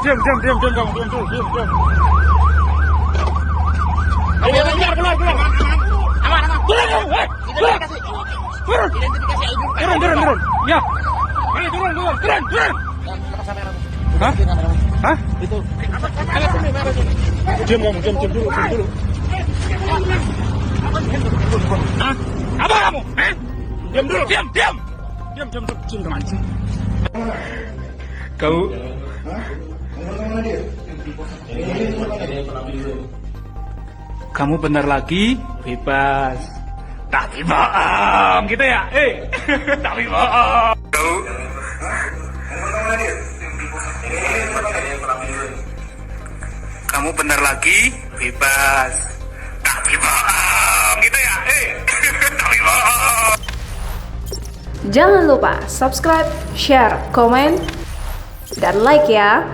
Diam kamu, diam. Ayo, keluar. Aman. Turun. Identifikasi ID. Turun. Ya. Ayo, turun. Hah? Itu. Ayo sini. Diam dulu. Hah? Apa kamu? Hah? Diam dulu. Diam. Diam kemancing. Kau Kamu benar lagi bebas. Tapi bohong gitu ya? Tapi bohong. Kamu benar lagi bebas. Tapi bohong gitu ya? Tapi bohong. Jangan lupa subscribe, share, komen, dan like ya.